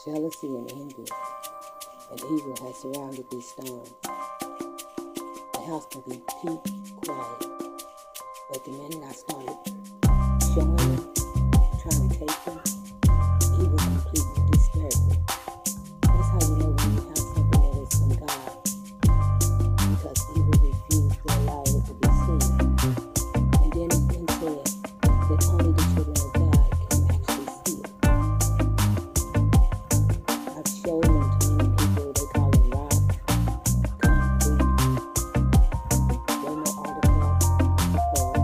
Jealousy and envy and evil has surrounded these stones. The house can be quiet, but the minute I started showing them, trying to take them, evil completely disturbed me. That's how you know when you have something that is from God, because evil refused to allow it to be seen. And then it's been said that only the children of God can actually see it. I've shown them to many people. They call it rock, concrete. They know artifacts, support.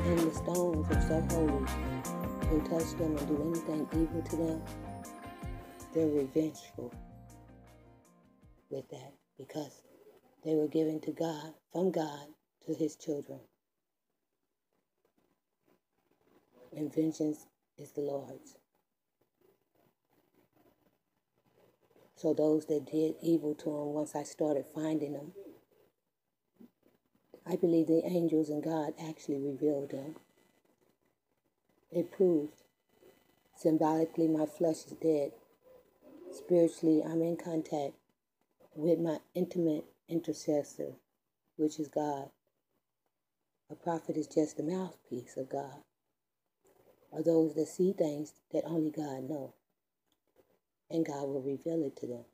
And the stones are so holy, who touch them and do anything evil to them, they're revengeful with that, because they were given to God, from God to his children. And vengeance is the Lord's. So those that did evil to him, once I started finding them, I believe the angels and God actually revealed them. It proved, symbolically, my flesh is dead. Spiritually, I'm in contact with my intimate intercessor, which is God. A prophet is just a mouthpiece of God, or those that see things that only God knows, and God will reveal it to them.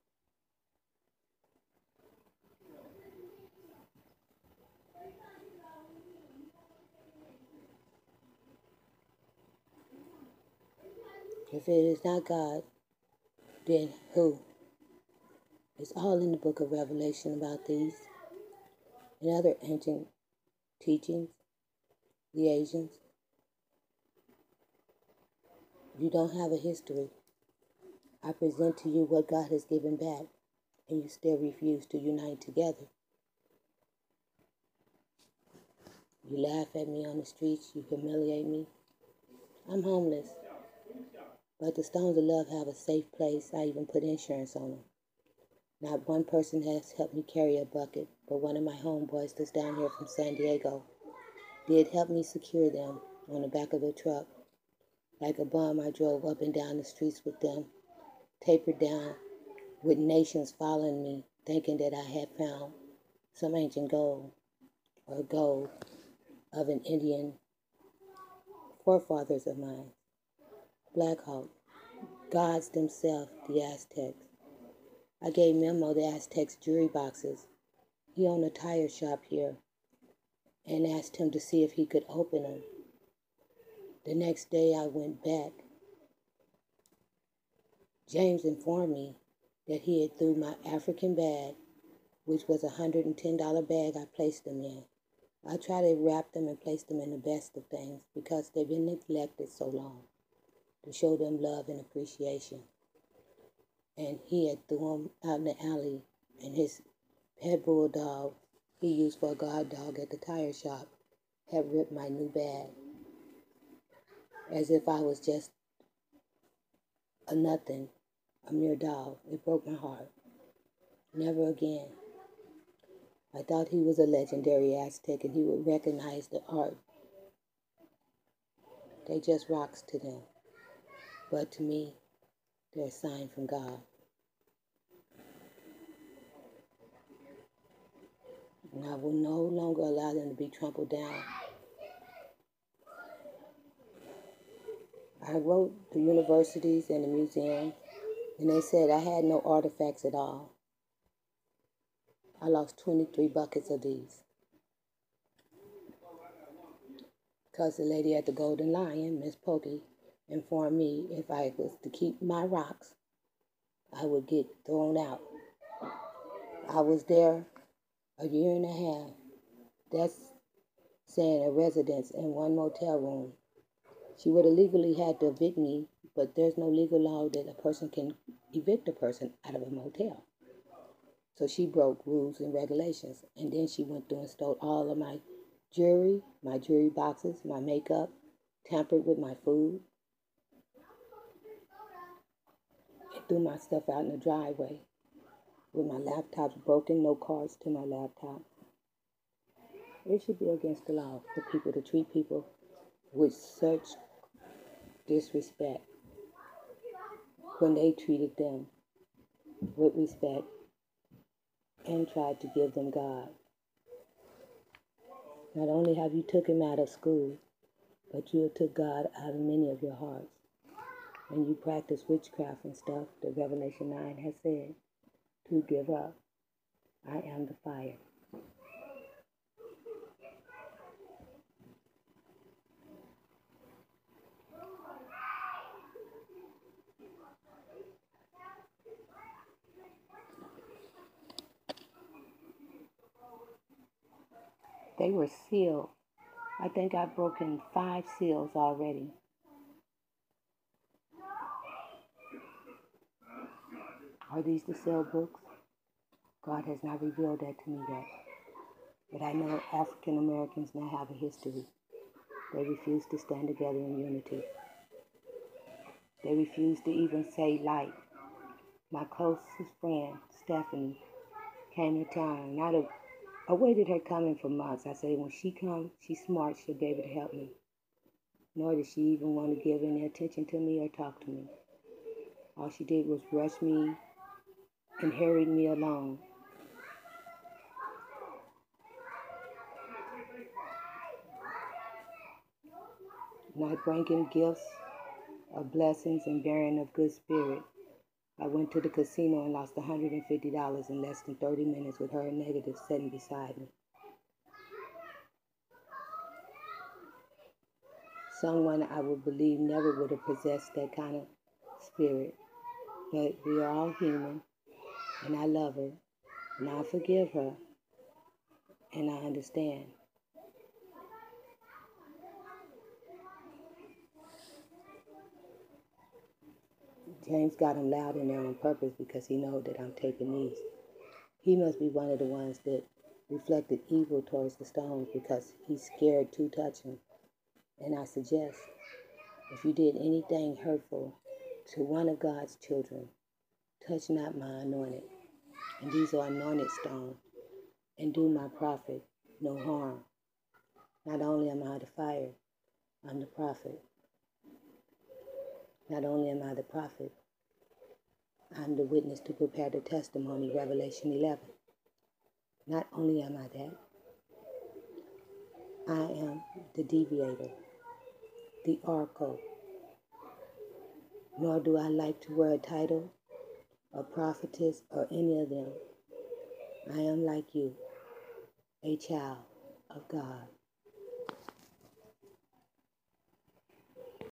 If it is not God, then who? It's all in the book of Revelation about these and other ancient teachings, the Asians. You don't have a history. I present to you what God has given back, and you still refuse to unite together. You laugh at me on the streets, you humiliate me. I'm homeless. But the Stones of Love have a safe place. I even put insurance on them. Not one person has helped me carry a bucket, but one of my homeboys that's down here from San Diego did help me secure them on the back of the truck. Like a bum, I drove up and down the streets with them, tapered down, with nations following me, thinking that I had found some ancient gold, or gold of an Indian forefathers of mine. Black Hawk, gods themselves, the Aztecs. I gave Memo the Aztecs jewelry boxes. He owned a tire shop here, and asked him to see if he could open them. The next day I went back. James informed me that he had threw my African bag, which was a $110 bag I placed them in. I try to wrap them and place them in the best of things because they've been neglected so long, to show them love and appreciation. And he had threw them out in the alley and his pet bulldog he used for a guard dog at the tire shop had ripped my new bag as if I was just a nothing, a mere dog. It broke my heart. Never again. I thought he was a legendary Aztec and he would recognize the art. They just rocks to them. But to me, they're a sign from God. And I will no longer allow them to be trampled down. I wrote the universities and the museums, and they said I had no artifacts at all. I lost 23 buckets of these. Because the lady at the Golden Lion, Miss Pokey, informed me if I was to keep my rocks, I would get thrown out. I was there a year and a half. That's saying a residence in one motel room. She would have legally had to evict me, but there's no legal law that a person can evict a person out of a motel. So she broke rules and regulations. And then she went through and stole all of my jewelry boxes, my makeup, tampered with my food, and threw my stuff out in the driveway with my laptops broken, no cards to my laptop. It should be against the law for people to treat people with such disrespect when they treated them with respect and tried to give them God. Not only have you took him out of school, but you have took God out of many of your hearts. And you practice witchcraft and stuff that Revelation 9 has said to give up. I am the fire. They were sealed. I think I've broken 5 seals already. Are these the sealed books? God has not revealed that to me yet. But I know African Americans now have a history. They refuse to stand together in unity. They refuse to even say light. My closest friend, Stephanie, came to town, and I awaited her coming for months. I said, when she comes, she's smart, she'll be able to help me. Nor did she even want to give any attention to me or talk to me. All she did was rush me and hurried me along. Not bringing gifts of blessings and bearing of good spirit. I went to the casino and lost $150 in less than 30 minutes with her negative sitting beside me. Someone I would believe never would have possessed that kind of spirit. But we are all human, and I love her, and I forgive her, and I understand. James got him loud in there on purpose because he knows that I'm taking these. He must be one of the ones that reflected evil towards the stones because he's scared to touch them. And I suggest, if you did anything hurtful to one of God's children, touch not my anointed. And these are anointed stones. And do my prophet no harm. Not only am I the fire, I'm the prophet. Not only am I the prophet, I'm the witness to prepare the testimony, Revelation 11. Not only am I that, I am the deviator, the oracle. Nor do I like to wear a title, a prophetess, or any of them. I am like you, a child of God.